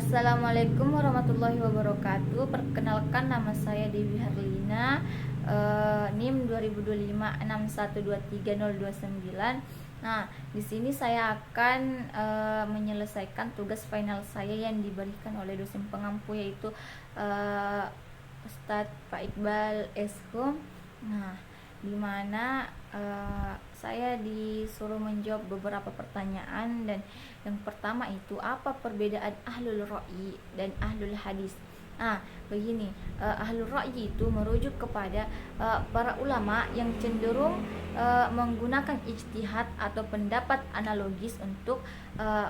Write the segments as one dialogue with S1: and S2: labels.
S1: Assalamualaikum warahmatullahi wabarakatuh. Perkenalkan, nama saya Dewi Harlina, NIM 202561230029. Nah, di sini saya akan menyelesaikan tugas final saya yang diberikan oleh dosen pengampu, yaitu Ustadz Pak Iqbal Eskom. Nah, di mana saya disuruh menjawab beberapa pertanyaan, dan yang pertama itu, apa perbedaan ahlul ra'yi dan ahlul hadis? Nah, begini, ahlul ra'yi itu merujuk kepada para ulama yang cenderung menggunakan ijtihad atau pendapat analogis untuk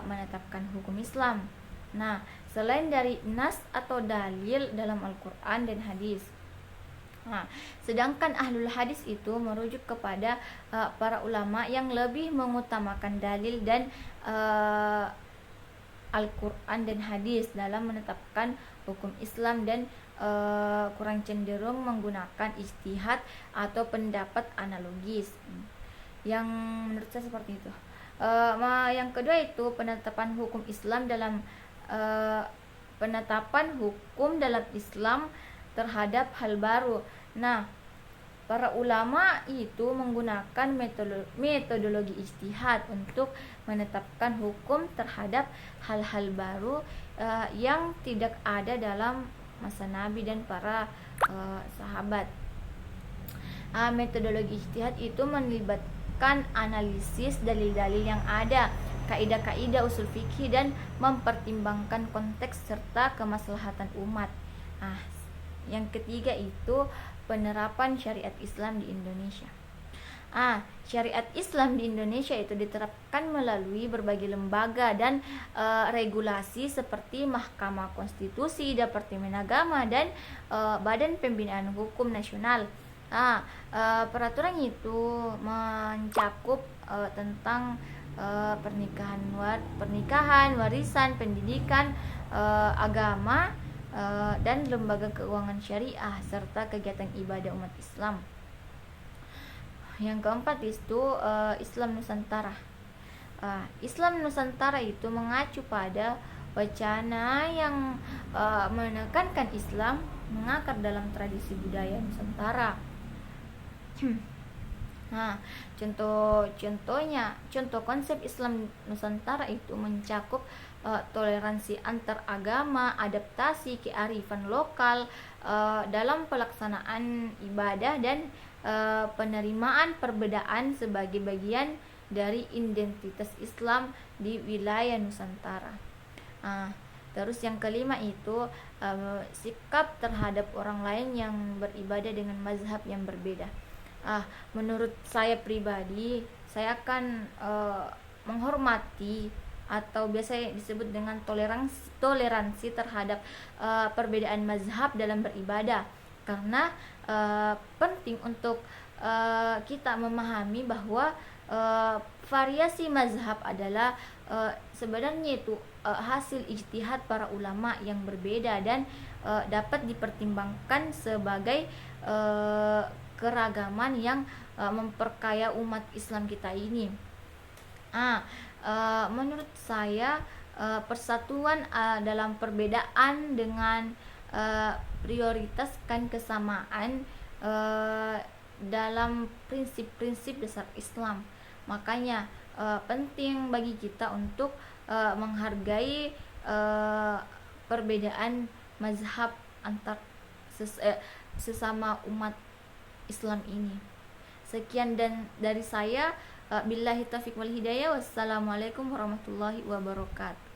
S1: menetapkan hukum Islam. Nah, selain dari nas atau dalil dalam Al-Quran dan hadis. Nah, sedangkan ahlul hadis itu merujuk kepada para ulama yang lebih mengutamakan dalil dan Al-Quran dan hadis dalam menetapkan hukum Islam, dan kurang cenderung menggunakan ijtihad atau pendapat analogis. Yang menurut saya seperti itu. Yang kedua itu penetapan hukum Islam dalam penetapan hukum dalam Islam terhadap hal baru. Nah, para ulama itu menggunakan metodologi ijtihad untuk menetapkan hukum terhadap hal-hal baru yang tidak ada dalam masa Nabi dan para sahabat. Metodologi ijtihad itu melibatkan analisis dalil-dalil yang ada, kaidah-kaidah usul fikih, dan mempertimbangkan konteks serta kemaslahatan umat. Yang ketiga itu penerapan syariat Islam di Indonesia. Syariat Islam di Indonesia itu diterapkan melalui berbagai lembaga dan regulasi seperti Mahkamah Konstitusi, Departemen Agama, dan Badan Pembinaan Hukum Nasional. Peraturan itu mencakup tentang pernikahan, warisan, pendidikan, agama, dan lembaga keuangan syariah, serta kegiatan ibadah umat Islam. Yang keempat itu Islam Nusantara. Islam Nusantara itu mengacu pada wacana yang menekankan Islam mengakar dalam tradisi budaya Nusantara. Contoh konsep Islam Nusantara itu mencakup toleransi antar agama, adaptasi kearifan lokal dalam pelaksanaan ibadah, dan penerimaan perbedaan sebagai bagian dari identitas Islam di wilayah Nusantara. Terus yang kelima itu sikap terhadap orang lain yang beribadah dengan mazhab yang berbeda. Menurut saya pribadi, saya akan menghormati atau biasa disebut dengan toleransi terhadap perbedaan mazhab dalam beribadah, karena penting untuk kita memahami bahwa variasi mazhab adalah sebenarnya itu hasil ijtihad para ulama yang berbeda, dan dapat dipertimbangkan sebagai keragaman yang memperkaya umat Islam kita ini. Menurut saya persatuan dalam perbedaan dengan prioritaskan kesamaan dalam prinsip-prinsip dasar Islam. Makanya penting bagi kita untuk menghargai perbedaan mazhab antar sesama umat Islam ini. Sekian dari saya. Billahi taufiq wal hidayah. Wassalamualaikum warahmatullahi wabarakatuh.